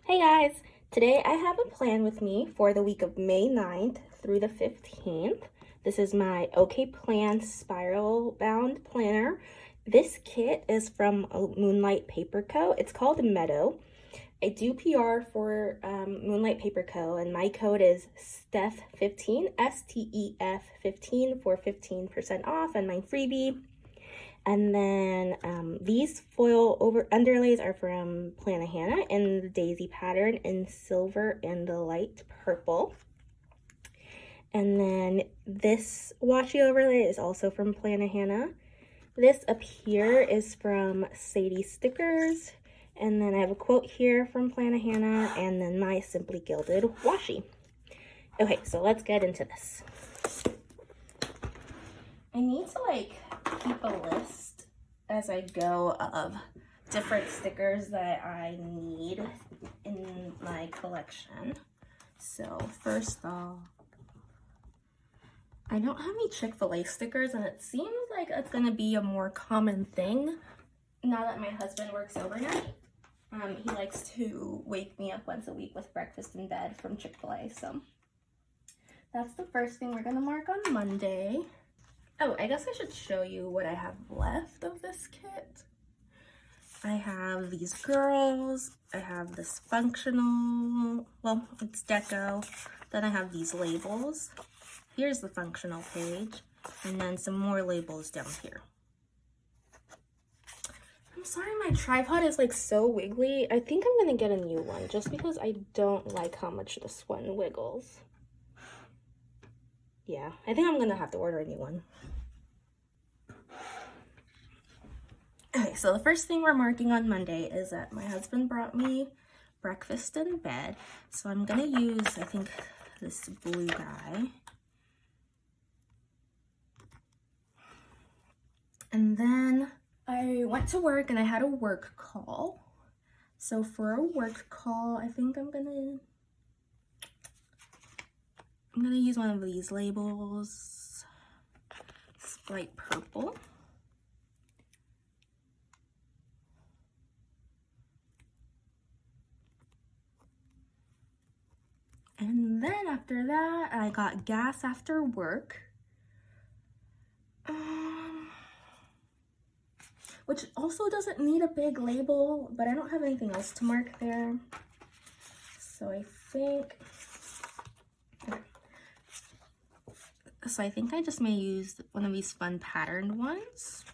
Hey guys! Today I have a plan with me for the week of May 9th through the 15th. This is my OK Plans spiral bound planner. This kit is from Moonlight Paper Co. It's called Meadow. I do PR for Moonlight Paper Co. and my code is STEF15, STEF15 for 15% off and my freebie. And then these foil underlays are from Plannahannah in the daisy pattern in silver and the light purple. And then this washi overlay is also from Plannahannah. This up here is from Sadie Stickers. And then I have a quote here from Plannahannah and then my Simply Gilded washi. Okay, so let's get into this. I need to keep a list as I go of different stickers that I need in my collection. So first off, I don't have any Chick-fil-A stickers and it seems like it's gonna be a more common thing now that my husband works overnight. He likes to wake me up once a week with breakfast in bed from Chick-fil-A, so that's the first thing we're gonna mark on Monday. Oh, I guess I should show you what I have left of this kit. I have these girls, I have this functional, well, it's deco. Then I have these labels. Here's the functional page, and then some more labels down here. I'm sorry my tripod is so wiggly. I think I'm gonna get a new one just because I don't like how much this one wiggles. Yeah, I think I'm gonna have to order a new one. Okay, so the first thing we're marking on Monday is that my husband brought me breakfast in bed. So I'm gonna use, I think, this blue guy. And then I went to work and I had a work call. So for a work call, I think I'm gonna use one of these labels. It's light purple. And then after that, I got gas after work. Which also doesn't need a big label, but I don't have anything else to mark there. So I think I just may use one of these fun patterned ones.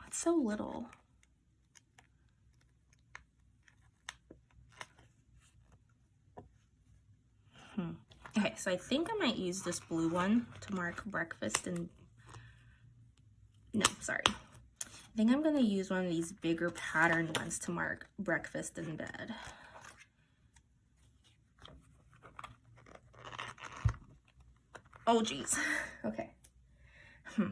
It's so little. Okay, so I think I might use this blue one to mark breakfast and... No, sorry. I think I'm gonna use one of these bigger pattern ones to mark breakfast in bed. Oh, geez. Okay. I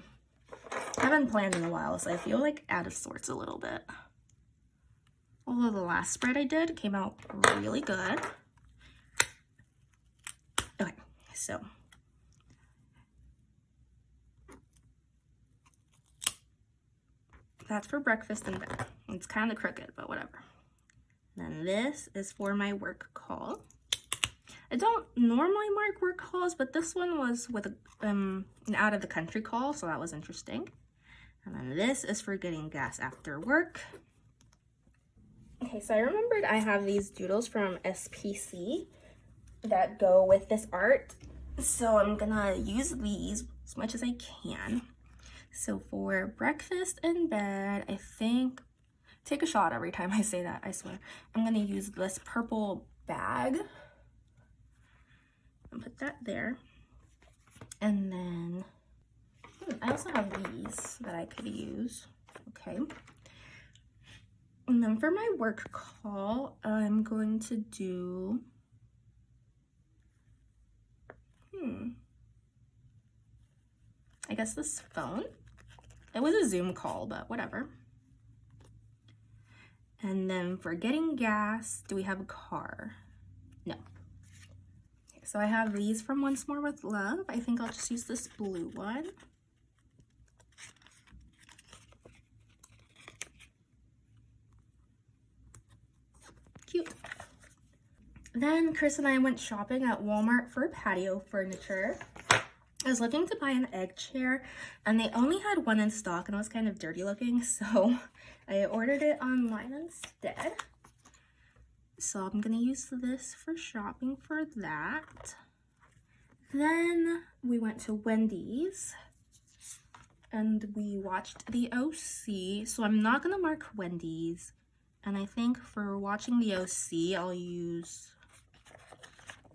haven't planned in a while, so I feel out of sorts a little bit. Although the last spread I did came out really good. Okay, so that's for breakfast in bed. It's kind of crooked, but whatever. Then this is for my work call. I don't normally mark work calls, but this one was with an out of the country call, so that was interesting. And then this is for getting gas after work. Okay, so I remembered I have these doodles from SPC that go with this art. So I'm gonna use these as much as I can. So for breakfast in bed, I think, take a shot every time I say that, I swear. I'm gonna use this purple bag and put that there. And then I also have these that I could use. Okay. And then for my work call, I'm going to do I guess this phone. It was a Zoom call, but whatever. And then for getting gas, do we have a car? No. Okay, so I have these from Once More with Love. I think I'll just use this blue one. cute. Then Chris and I went shopping at Walmart for patio furniture. I was looking to buy an egg chair and they only had one in stock and it was kind of dirty looking, so I ordered it online instead. So I'm gonna use this for shopping for that. Then we went to Wendy's and we watched the OC. So I'm not gonna mark Wendy's. And I think for watching the OC, I'll use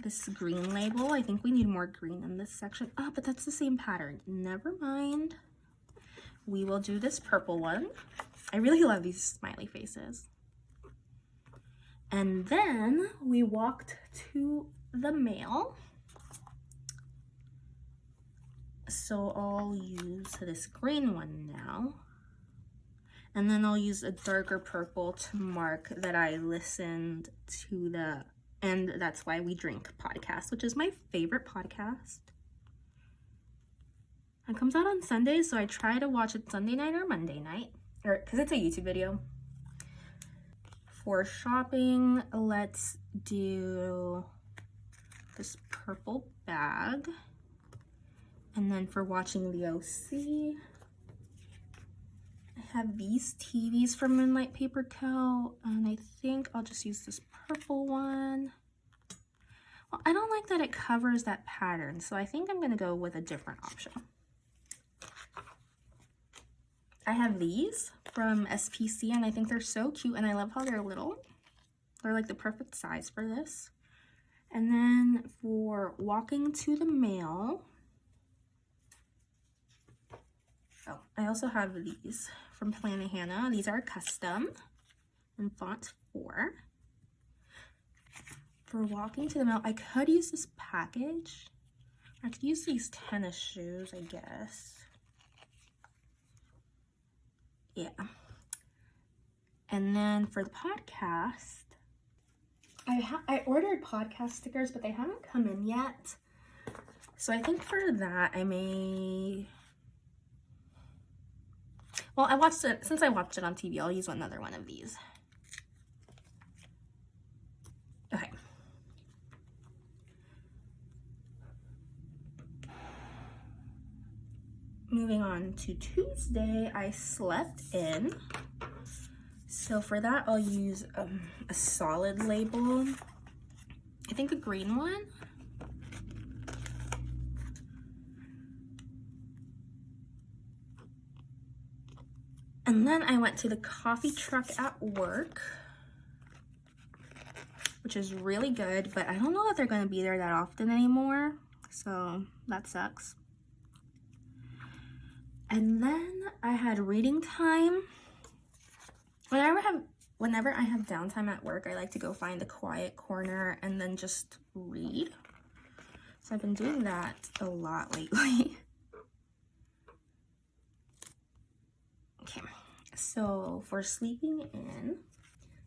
this green label. I think we need more green in this section. Oh, but that's the same pattern. Never mind. We will do this purple one. I really love these smiley faces. And then we walked to the mail. So I'll use this green one now. And then I'll use a darker purple to mark that I listened to the And That's Why We Drink podcast, which is my favorite podcast. It comes out on Sundays, so I try to watch it Sunday night or Monday night, or because it's a YouTube video. For shopping, let's do this purple bag. And then for watching the OC, I have these TVs from Moonlight Paper Co. And I think I'll just use this purple one. Well, I don't like that it covers that pattern, so I think I'm going to go with a different option. I have these from SPC and I think they're so cute and I love how they're little. They're like the perfect size for this. And then for walking to the mail, oh, I also have these from Plannahannah. These are custom in font 4. For walking to the mail, I could use this package. I could use these tennis shoes, I guess. Yeah. And then for the podcast, I ordered podcast stickers, but they haven't come in yet. So I think for that, I may... Well, I watched it, since I watched it on TV, I'll use another one of these. Okay. Moving on to Tuesday, I slept in. So for that, I'll use a solid label. I think a green one. And then I went to the coffee truck at work, which is really good, but I don't know that they're going to be there that often anymore, so that sucks. And then I had reading time. Whenever I have downtime at work, I like to go find a quiet corner and then just read. So I've been doing that a lot lately. Okay, so for sleeping in,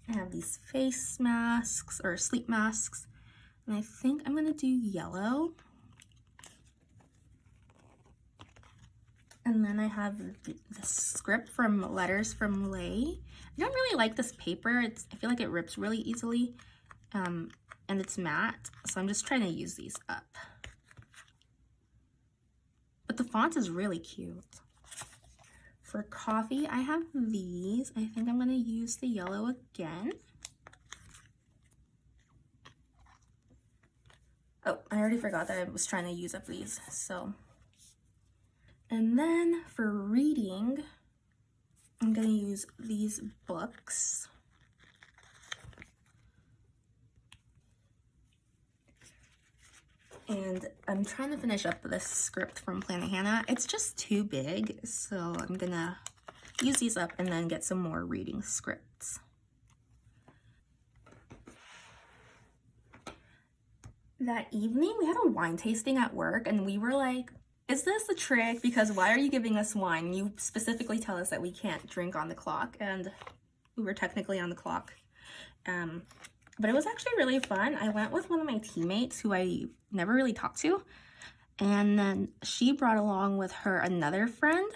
I have these face masks or sleep masks, and I think I'm gonna do yellow. And then I have the script from Letters from Lei. I don't really like this paper. I feel like it rips really easily, and it's matte, so I'm just trying to use these up. But the font is really cute. For coffee, I have these. I think I'm gonna use the yellow again. Oh, I already forgot that I was trying to use up these, so. And then for reading, I'm gonna use these books. And I'm trying to finish up this script from Plannahannah. It's just too big, so I'm gonna use these up and then get some more reading scripts. That evening, we had a wine tasting at work, and we were like, is this a trick? Because why are you giving us wine? You specifically tell us that we can't drink on the clock, and we were technically on the clock. But it was actually really fun. I went with one of my teammates who I never really talked to, and then she brought along with her another friend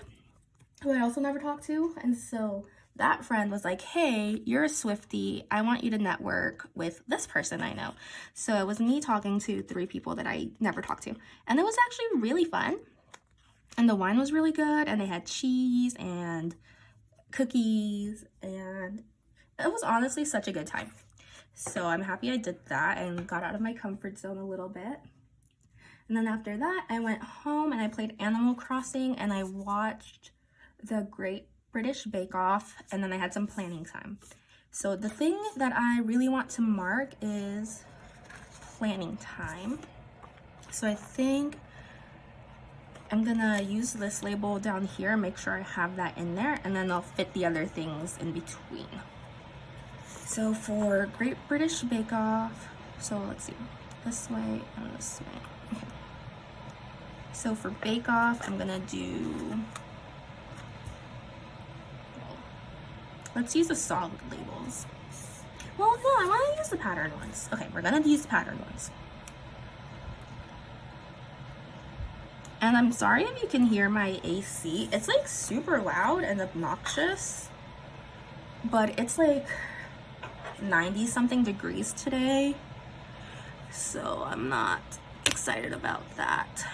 who I also never talked to, and so that friend was like, hey, you're a Swiftie. I want you to network with this person I know. So it was me talking to 3 people that I never talked to. And it was actually really fun. And the wine was really good. And they had cheese and cookies. And it was honestly such a good time. So I'm happy I did that and got out of my comfort zone a little bit. And then after that, I went home and I played Animal Crossing and I watched the Great British Bake Off, and then I had some planning time. So the thing that I really want to mark is planning time. So I think I'm gonna use this label down here, make sure I have that in there, and then I'll fit the other things in between. So for Great British Bake Off, so let's see, this way and this way. Okay. So for Bake Off, I'm gonna do, let's use the solid labels. Well, no, I want to use the pattern ones. Okay, we're gonna use the pattern ones. And I'm sorry if you can hear my AC. It's like super loud and obnoxious, but it's like 90 something degrees today. So I'm not excited about that.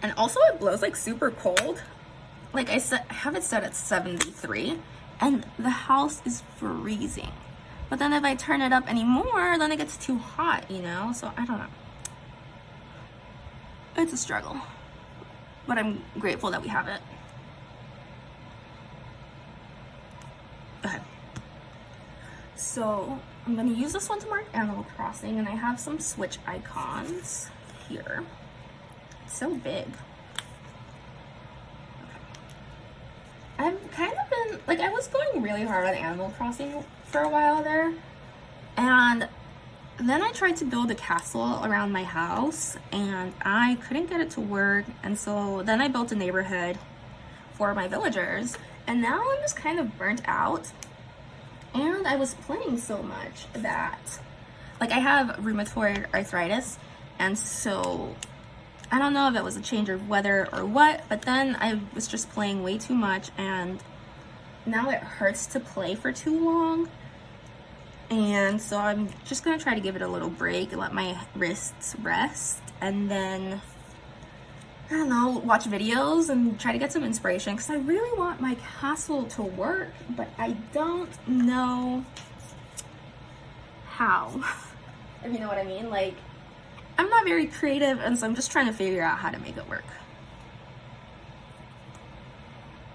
And also it blows like super cold. Like I said, I have it set at 73 and the house is freezing. But then if I turn it up anymore, then it gets too hot, you know? So I don't know. It's a struggle, but I'm grateful that we have it. Okay. So I'm gonna use this one to mark Animal Crossing, and I have some Switch icons here. It's so big. I've kind of been, like, I was going really hard on Animal Crossing for a while there, and then I tried to build a castle around my house, and I couldn't get it to work, and so then I built a neighborhood for my villagers, and now I'm just kind of burnt out, and I was playing so much that, like, I have rheumatoid arthritis, and so I don't know if it was a change of weather or what, but then I was just playing way too much, and now it hurts to play for too long. And so I'm just gonna try to give it a little break and let my wrists rest, and then, I don't know, watch videos and try to get some inspiration, because I really want my castle to work, but I don't know how. If you know what I mean. Like, I'm not very creative, and so I'm just trying to figure out how to make it work.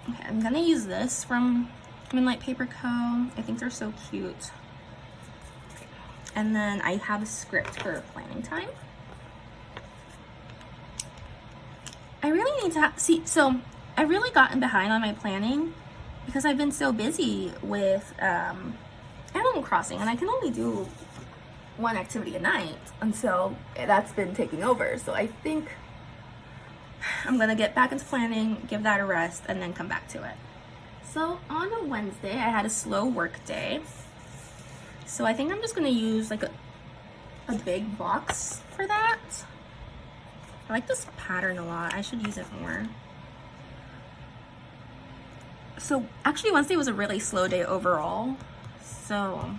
Okay, I'm gonna use this from Moonlight Paper Co. I think they're so cute. And then I have a script for planning time. I really need to see, so I really gotten behind on my planning because I've been so busy with Animal Crossing, and I can only do one activity a night, and so that's been taking over. So I think I'm gonna get back into planning, give that a rest, and then come back to it. So on a Wednesday, I had a slow work day. So I think I'm just gonna use like a big box for that. I like this pattern a lot. I should use it more. So actually Wednesday was a really slow day overall. So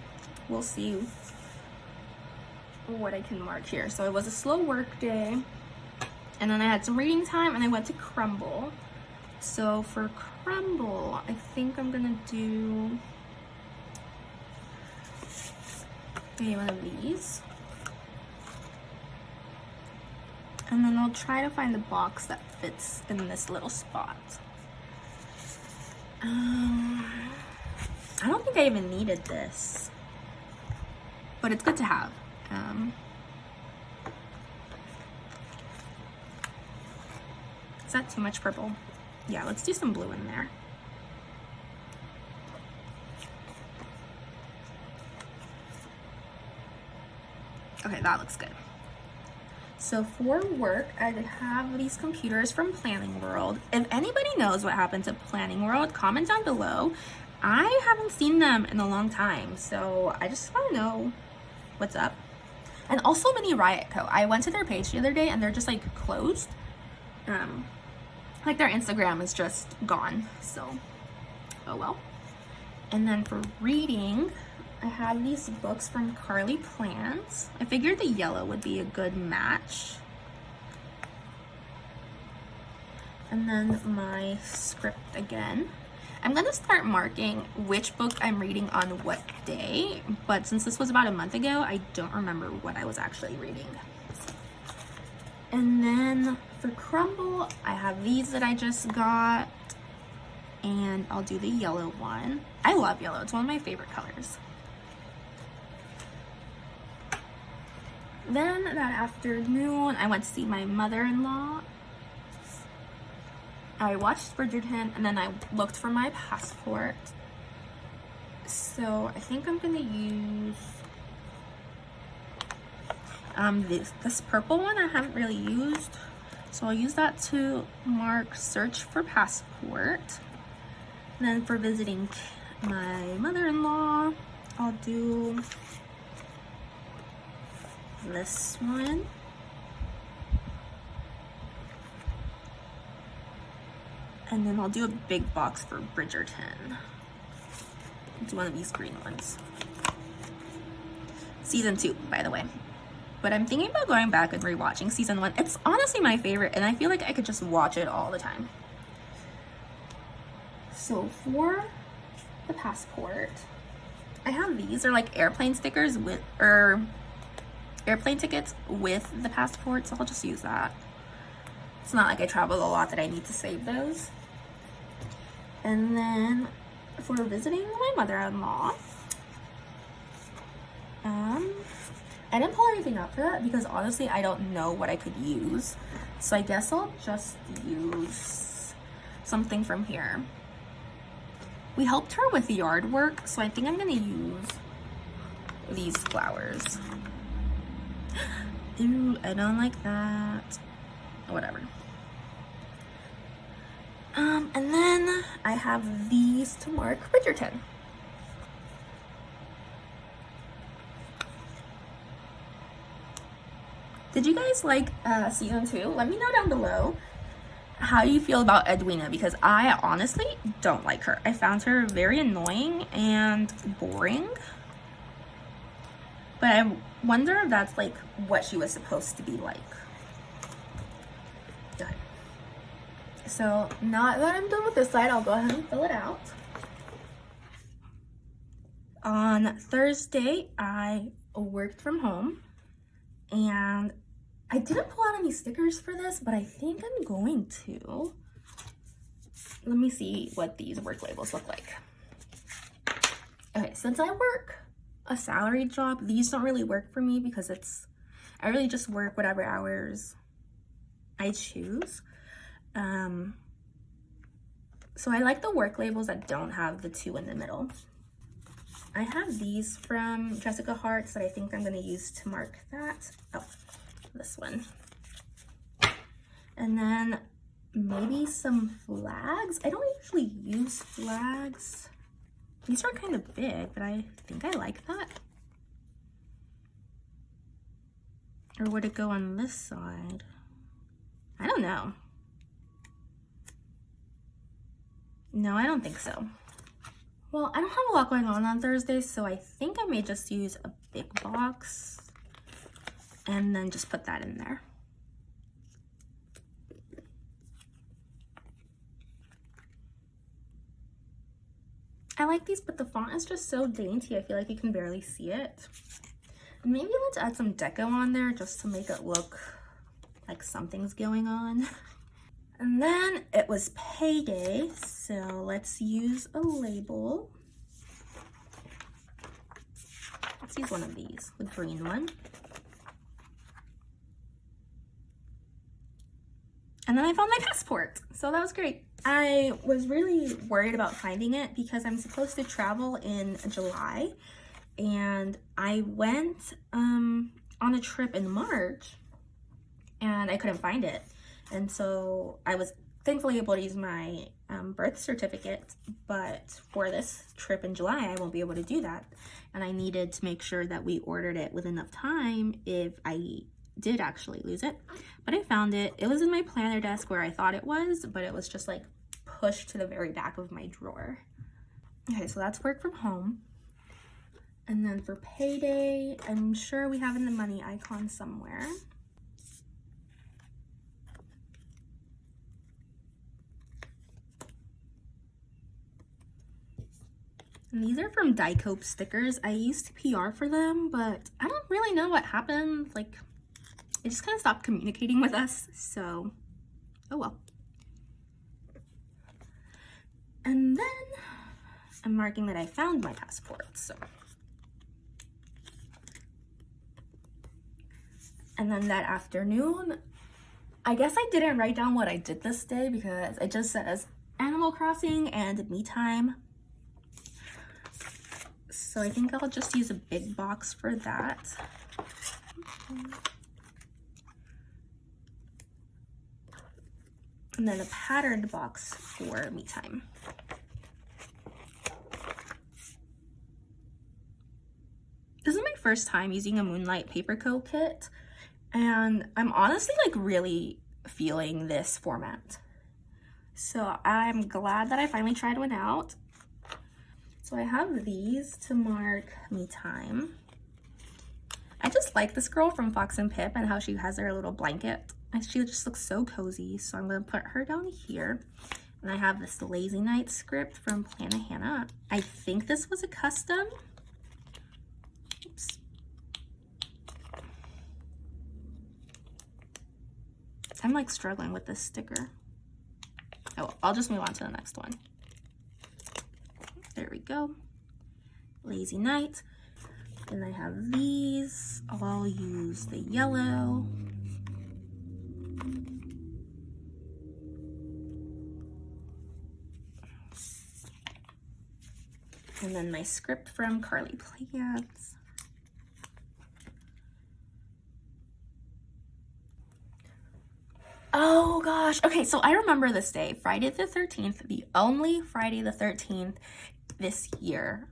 we'll see what I can mark here. So it was a slow work day. And then I had some reading time, and I went to Crumble. So for Crumble, I think I'm gonna do maybe one of these. And then I'll try to find the box that fits in this little spot. I don't think I even needed this, but it's good to have. Is that too much purple? Yeah, let's do some blue in there. Okay, that looks good. So for work, I have these computers from Planning World. If anybody knows what happened to Planning World, comment down below. I haven't seen them in a long time, so I just want to know what's up. And also Mini Riot Co. I went to their page the other day, and they're just like closed. like their Instagram is just gone, so oh well. And then for reading, I have these books from Carlea Plans. I figured the yellow would be a good match. And then my script again. I'm gonna start marking which book I'm reading on what day, but since this was about a month ago, I don't remember what I was actually reading. And then for crumble, I have these that I just got, and I'll do the yellow one. I love yellow, it's one of my favorite colors. Then that afternoon, I went to see my mother-in-law. I watched Bridgerton, and then I looked for my passport. So I think I'm gonna use this purple one I haven't really used. So I'll use that to mark search for passport. And then for visiting my mother-in-law, I'll do this one. And then I'll do a big box for Bridgerton. It's one of these green ones. Season 2, by the way. But I'm thinking about going back and rewatching season 1. It's honestly my favorite, and I feel like I could just watch it all the time. So for the passport, I have these. They're like airplane stickers with, or airplane tickets with the passport, so I'll just use that. It's not like I travel a lot that I need to save those. And then for visiting my mother-in-law, I didn't pull anything up for that because honestly I don't know what I could use. So I guess I'll just use something from here. We helped her with yard work, so I think I'm gonna use these flowers. Ew, I don't like that. Whatever. And then I have these to mark Bridgerton. Did you guys like season 2? Let me know down below how you feel about Edwina, because I honestly don't like her. I found her very annoying and boring. But I wonder if that's like what she was supposed to be like. Okay. So now that I'm done with this side, I'll go ahead and fill it out. On Thursday, I worked from home, and I didn't pull out any stickers for this, but I think I'm going to. Let me see what these work labels look like. Okay, since I work a salaried job, these don't really work for me because I really just work whatever hours I choose. So I like the work labels that don't have the 2 in the middle. I have these from Jessica Hart's that I think I'm going to use to mark that. Oh, this one. And then maybe some flags. I don't usually use flags. These are kind of big, but I think I like that. Or would it go on this side? I don't know. No, I don't think so. Well, I don't have a lot going on Thursday, so I think I may just use a big box and then just put that in there. I like these, but the font is just so dainty. I feel like you can barely see it. Maybe let's add some deco on there just to make it look like something's going on. And then it was payday, so let's use a label. Let's use one of these, the green one. And then I found my passport, so that was great. I was really worried about finding it because I'm supposed to travel in July, and I went on a trip in March and I couldn't find it. And so I was thankfully able to use my birth certificate, but for this trip in July, I won't be able to do that. And I needed to make sure that we ordered it with enough time if I did actually lose it, but I found it. It was in my planner desk where I thought it was, but it was just like pushed to the very back of my drawer. Okay, so that's work from home. And then for payday, I'm sure we have in the money icon somewhere. And these are from Dicope Stickers. I used to PR for them, but I don't really know what happened. Like, it just kind of stopped communicating with us, so oh well. And then I'm marking that I found my passport, so. And then that afternoon, I guess I didn't write down what I did this day because it just says Animal Crossing and me time. So I think I'll just use a big box for that. And then a patterned box for me time. This is my first time using a Moonlight Paper Co kit, and I'm honestly like really feeling this format. So I'm glad that I finally tried one out. So I have these to mark me time. I just like this girl from Fox and Pip and how she has her little blanket. And she just looks so cozy. So I'm going to put her down here. And I have this Lazy Night script from Plannahannah. I think this was a custom. Oops. I'm like struggling with this sticker. Oh, I'll just move on to the next one. There we go. Lazy Night. And I have these. I'll use the yellow. And then my script from Carlea Plans. Oh gosh. Okay, so I remember this day, Friday the 13th, the only Friday the 13th this year.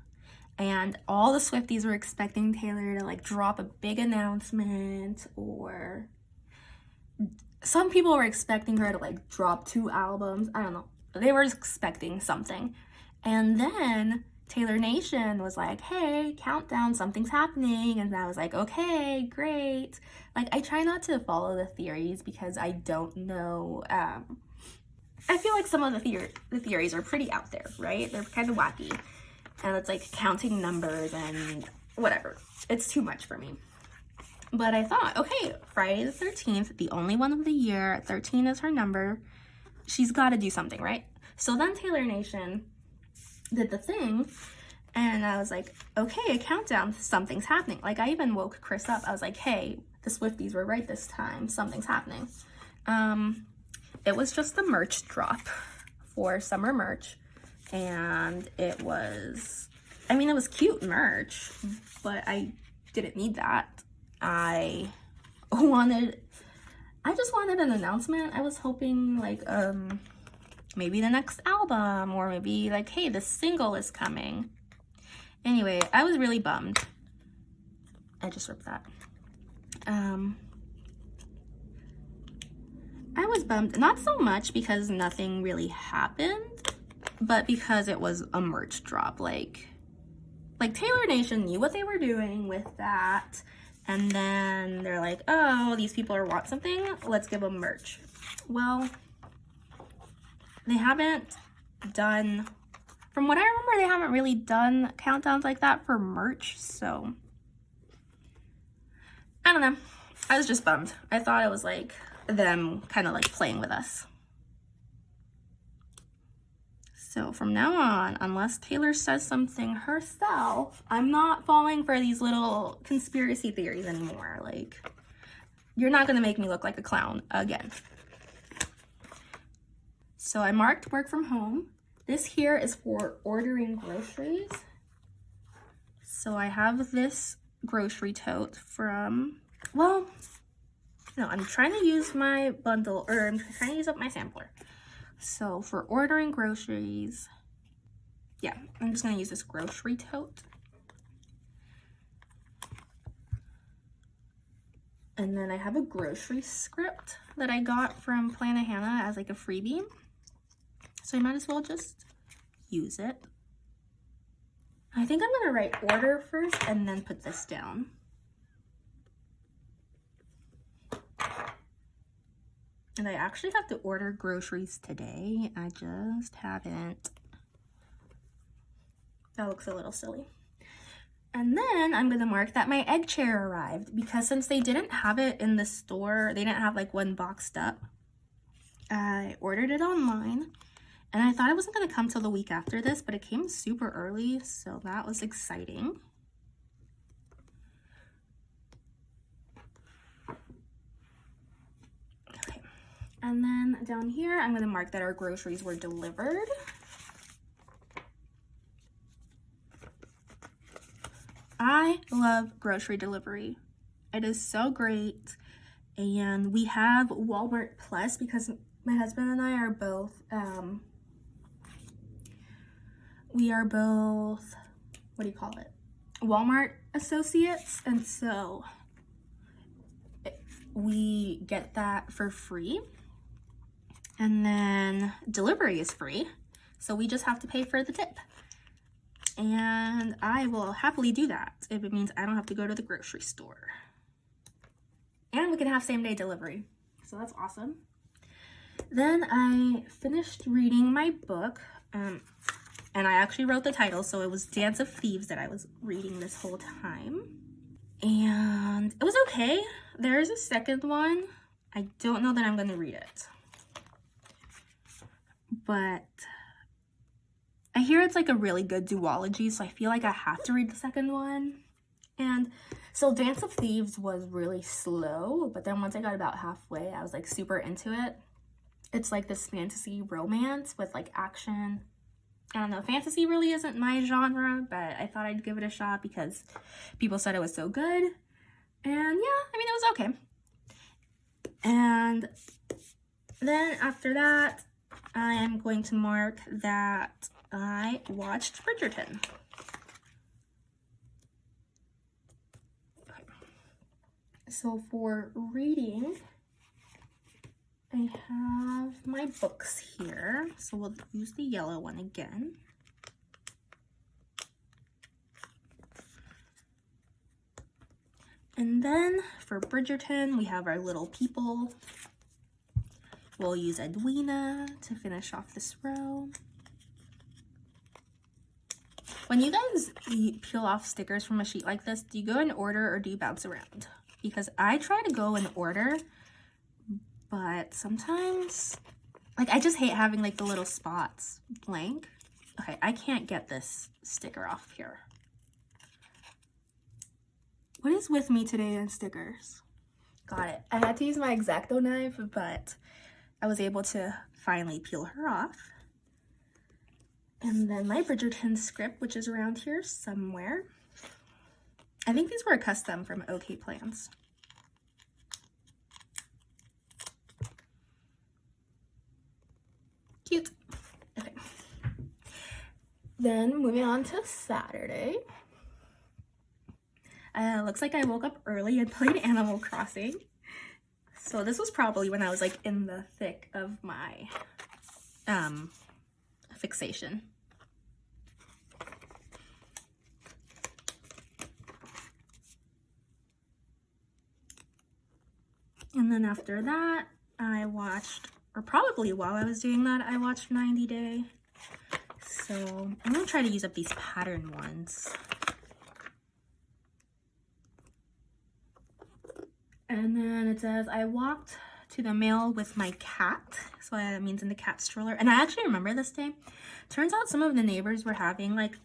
And all the Swifties were expecting Taylor to like drop a big announcement, or some people were expecting her to like drop 2 albums. I don't know. They were expecting something. And then Taylor Nation was like, hey, countdown, something's happening. And I was like, okay, great. Like, I try not to follow the theories because I don't know. I feel like some of the theories are pretty out there, right? They're kind of wacky. And it's like counting numbers and whatever. It's too much for me. But I thought, okay, Friday the 13th, the only one of the year, 13 is her number. She's got to do something, right? So then Taylor Nation did the thing, and I was like, okay, a countdown, something's happening. Like, I even woke Chris up. I was like, hey, the Swifties were right this time. Something's happening. It was just the merch drop for summer merch. And it was, I mean, it was cute merch, but I didn't need that. I just wanted an announcement. I was hoping like, maybe the next album, or maybe like, hey, this single is coming. Anyway, I was really bummed. I just ripped that. I was bummed, not so much because nothing really happened, but because it was a merch drop. Like Taylor Nation knew what they were doing with that, and then they're like, oh, these people want something, let's give them merch. Well, they haven't done, from what I remember, they haven't really done countdowns like that for merch, so I don't know. I was just bummed. I thought it was like them kind of like playing with us. So from now on, unless Taylor says something herself, I'm not falling for these little conspiracy theories anymore. Like, you're not gonna make me look like a clown again. So I marked work from home. This here is for ordering groceries. So I have this grocery tote from, well, no, I'm trying to use my bundle, or I'm trying to use up my sampler. So for ordering groceries, yeah, I'm just gonna use this grocery tote. And then I have a grocery script that I got from Plannahannah as like a freebie. So I might as well just use it. I think I'm gonna write order first and then put this down. And I actually have to order groceries today. I just haven't. That looks a little silly. And then I'm gonna mark that my egg chair arrived, because since they didn't have it in the store, they didn't have like one boxed up, I ordered it online. And I thought it wasn't gonna come till the week after this, but it came super early, so that was exciting. Okay, and then down here, I'm gonna mark that our groceries were delivered. I love grocery delivery. It is so great. And we have Walmart Plus because my husband and I are both, what do you call it? Walmart associates. And so we get that for free. And then delivery is free. So we just have to pay for the tip. And I will happily do that if it means I don't have to go to the grocery store. And we can have same day delivery. So that's awesome. Then I finished reading my book. And I actually wrote the title, so it was Dance of Thieves that I was reading this whole time. And it was okay. There's a second one. I don't know that I'm going to read it. But I hear it's like a really good duology, so I feel like I have to read the second one. And so Dance of Thieves was really slow, but then once I got about halfway, I was like super into it. It's like this fantasy romance with like action. I don't know, fantasy really isn't my genre, but I thought I'd give it a shot because people said it was so good. And yeah, I mean, it was okay. And then after that, I am going to mark that I watched Bridgerton. Okay. So for reading, I have my books here. So we'll use the yellow one again. And then for Bridgerton, we have our little people. We'll use Edwina to finish off this row. When you guys peel off stickers from a sheet like this, do you go in order or do you bounce around? Because I try to go in order, but sometimes, like, I just hate having like the little spots blank. Okay, I can't get this sticker off here. What is with me today on stickers? Got it. I had to use my X-Acto knife, but I was able to finally peel her off. And then my Bridgerton script, which is around here somewhere. I think these were a custom from OK Plans. Cute. Okay. Then moving on to Saturday. Looks like I woke up early and played Animal Crossing. So this was probably when I was like in the thick of my fixation. And then after that, I watched, or probably while I was doing that, I watched 90 Day. So I'm gonna try to use up these pattern ones. And then it says, I walked to the mail with my cat. So that means in the cat stroller. And I actually remember this day. Turns out some of the neighbors were having like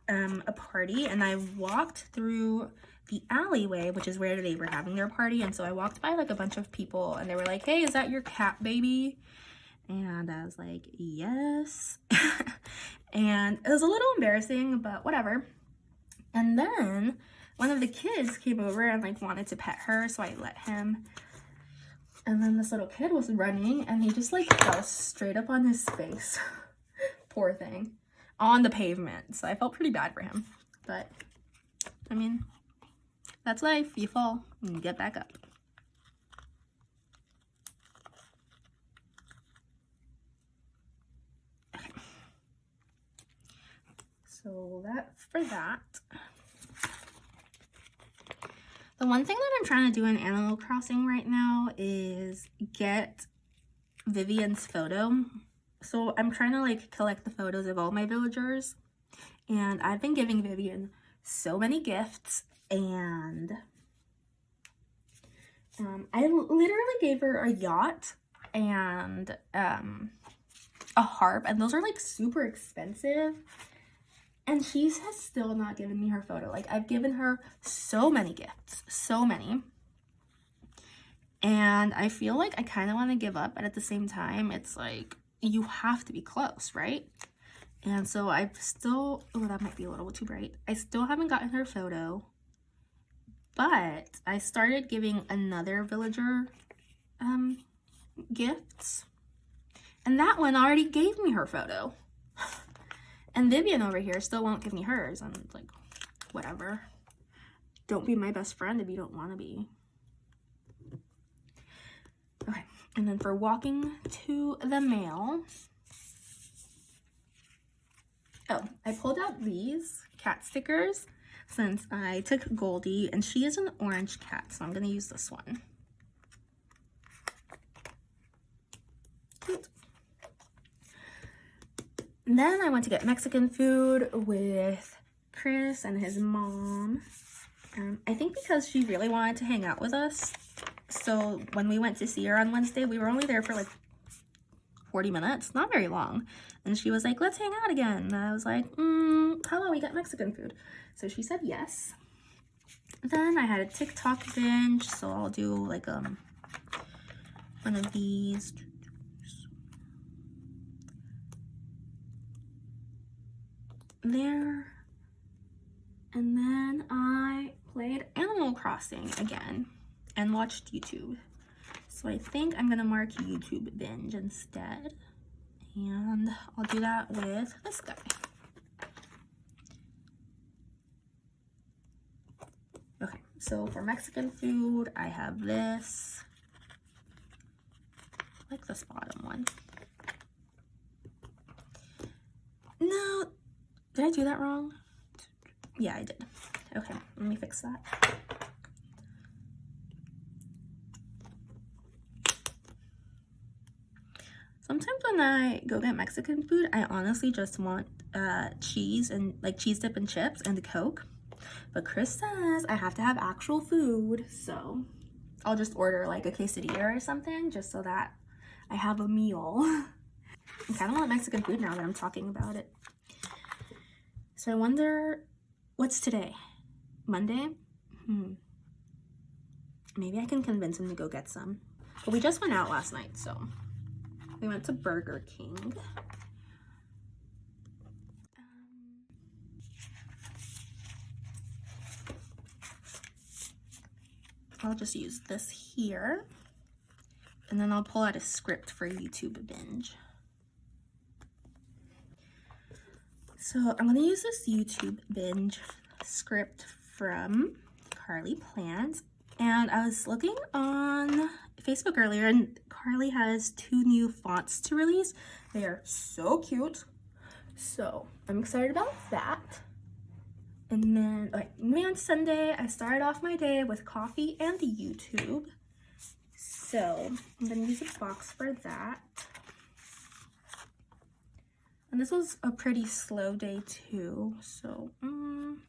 a party, and I walked through the alleyway, which is where they were having their party. And so I walked by like a bunch of people and they were like, hey, is that your cat baby? And I was like, yes. And it was a little embarrassing, but whatever. And then one of the kids came over and like wanted to pet her, so I let him. And then this little kid was running and he just like fell straight up on his face. Poor thing. On the pavement. So I felt pretty bad for him. But I mean, that's life. You fall and you get back up. So that's for that. The one thing that I'm trying to do in Animal Crossing right now is get Vivian's photo. So I'm trying to like collect the photos of all my villagers, and I've been giving Vivian so many gifts, and I literally gave her a yacht and a harp, and those are like super expensive, and she has still not given me her photo. Like, I've given her so many gifts, so many, and I feel like I kind of want to give up, but at the same time it's like you have to be close, right? And so I've still, oh, that might be a little too bright. I still haven't gotten her photo, but I started giving another villager gifts, and that one already gave me her photo. And Vivian over here still won't give me hers. And it's like, whatever. Don't be my best friend if you don't want to be. Okay, and then for walking to the mail, oh, I pulled out these cat stickers since I took Goldie, and she is an orange cat, so I'm going to use this one. Cute. And then I went to get Mexican food with Chris and his mom. I think because she really wanted to hang out with us. So when we went to see her on Wednesday, we were only there for like 40 minutes, not very long. And she was like, let's hang out again. And I was like, how about we get Mexican food? So she said yes. Then I had a TikTok binge, so I'll do like one of these. There. And then I played Animal Crossing again and watched YouTube. So I think I'm gonna mark YouTube binge instead. And I'll do that with this guy. Okay, so for Mexican food, I have this. I like this bottom one. No, did I do that wrong? Yeah, I did. Okay, let me fix that. Sometimes when I go get Mexican food, I honestly just want cheese and like cheese dip and chips and a Coke. But Chris says I have to have actual food, so I'll just order like a quesadilla or something just so that I have a meal. I kind of want Mexican food now that I'm talking about it. So I wonder, what's today? Monday? Maybe I can convince him to go get some. But we just went out last night, so we went to Burger King. I'll just use this here, and then I'll pull out a script for YouTube binge. So I'm gonna use this YouTube binge script from Carlea Plans, and I was looking on Facebook earlier, and Carlea has 2 new fonts to release. They are so cute, so I'm excited about that. And then, okay, moving on to Sunday, I started off my day with coffee and YouTube. So I'm gonna use a box for that. And this was a pretty slow day too, so I'm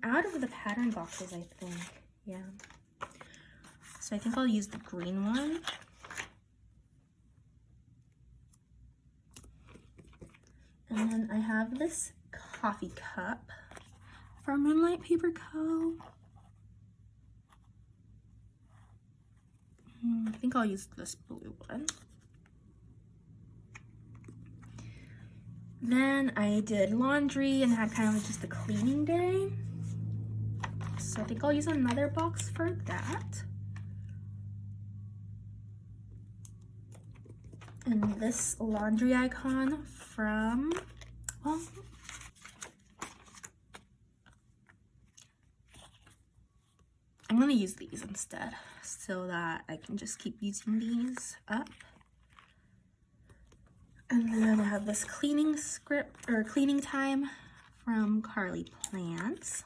out of the pattern boxes, I think. Yeah. So I think I'll use the green one. And then I have this coffee cup from Moonlight Paper Co. I think I'll use this blue one. Then I did laundry and had kind of just a cleaning day. So I think I'll use another box for that. And this laundry icon from, well, I'm gonna use these instead so that I can just keep using these up. And And then I have this cleaning script or cleaning time from Carlea Plans.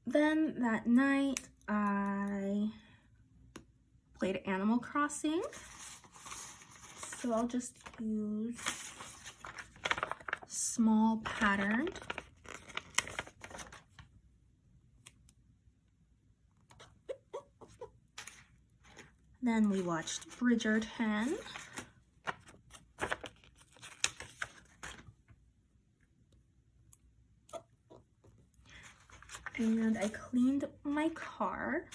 Then that night I played Animal Crossing. So I'll just use small patterned. Then we watched Bridgerton. And I cleaned my car.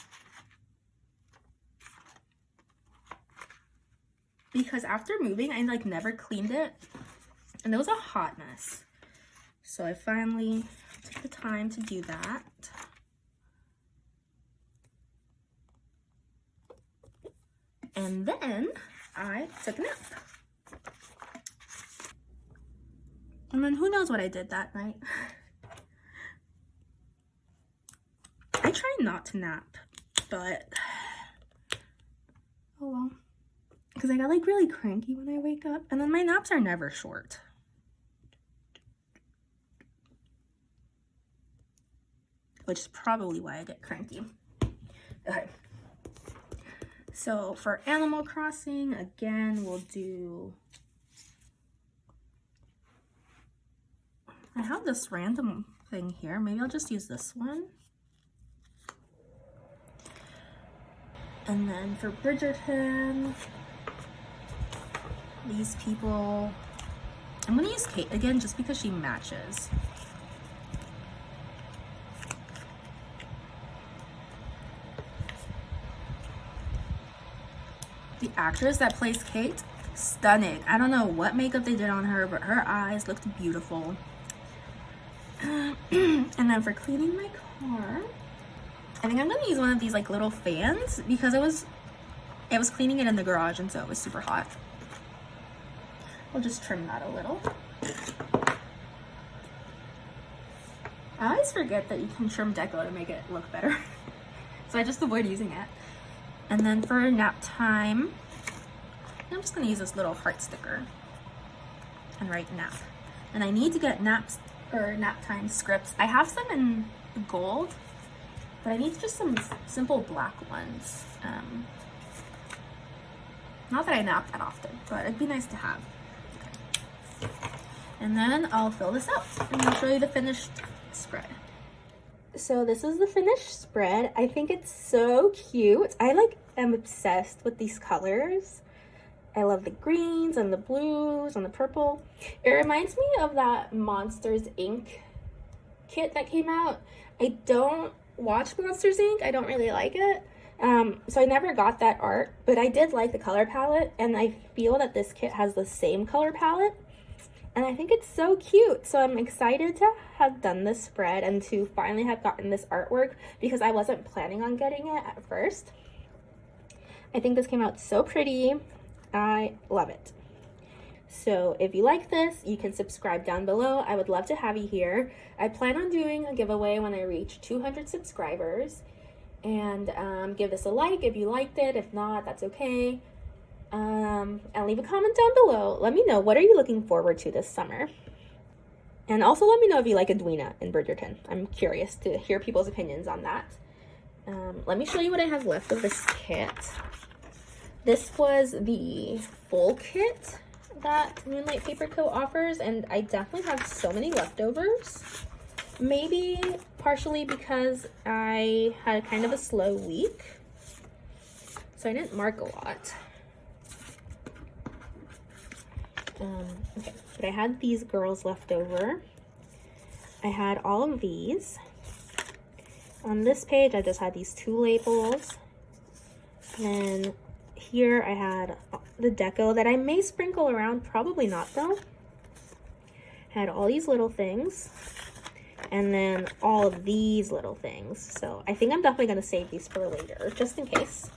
Because after moving, I like never cleaned it. And it was a hot mess. So I finally took the time to do that. And then I took a nap. And then who knows what I did that night. I try not to nap, but oh well. Because I got like really cranky when I wake up. And then my naps are never short. Which is probably why I get cranky. Okay. So for Animal Crossing, again, we'll do... I have this random thing here. Maybe I'll just use this one. And then for Bridgerton, these people... I'm going to use Kate again just because she matches. The actress that plays Kate, stunning. I don't know what makeup they did on her, but her eyes looked beautiful. And then for cleaning my car, I think I'm gonna use one of these like little fans because it was cleaning it in the garage and so it was super hot. We'll just trim that a little. I always forget that you can trim deco to make it look better. So I just avoid using it. And then for nap time, I'm just gonna use this little heart sticker and write nap. And I need to get nap time scripts. I have some in gold, but I need just some simple black ones. Not that I nap that often, but it'd be nice to have. Okay. And then I'll fill this out and I'll show you the finished spread. So this is the finished spread. I think it's so cute. I like am obsessed with these colors. I love the greens and the blues and the purple. It reminds me of that Monsters Inc. kit that came out. I don't watch Monsters Inc. I don't really like it. So I never got that art, but I did like the color palette, and I feel that this kit has the same color palette. And I think it's so cute. So I'm excited to have done this spread and to finally have gotten this artwork because I wasn't planning on getting it at first. I think this came out so pretty. I love it. So if you like this, you can subscribe down below. I would love to have you here. I plan on doing a giveaway when I reach 200 subscribers. And give this a like if you liked it. If not, that's okay. And leave a comment down below. Let me know, what are you looking forward to this summer? And also let me know if you like Edwina in Bridgerton. I'm curious to hear people's opinions on that. Let me show you what I have left of this kit. This was the full kit that Moonlight Paper Co offers, and I definitely have so many leftovers. Maybe partially because I had kind of a slow week, so I didn't mark a lot. Okay, but I had these girls left over. I had all of these. On this page, I just had these 2 labels. And then here I had the deco that I may sprinkle around, probably not though. I had all these little things. And then all of these little things. So I think I'm definitely going to save these for later, just in case.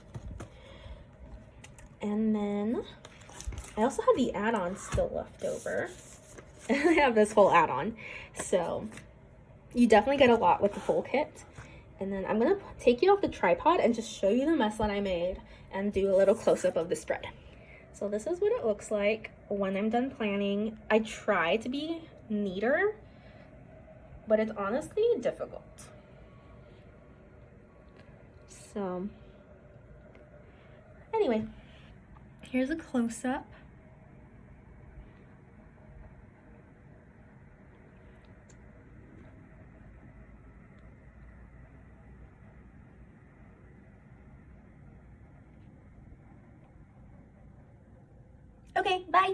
And then I also have the add-ons still left over. I have this whole add-on. So you definitely get a lot with the full kit. And then I'm gonna take you off the tripod and just show you the mess that I made and do a little close-up of the spread. So this is what it looks like when I'm done planning. I try to be neater, but it's honestly difficult. So anyway, here's a close-up. Okay, bye.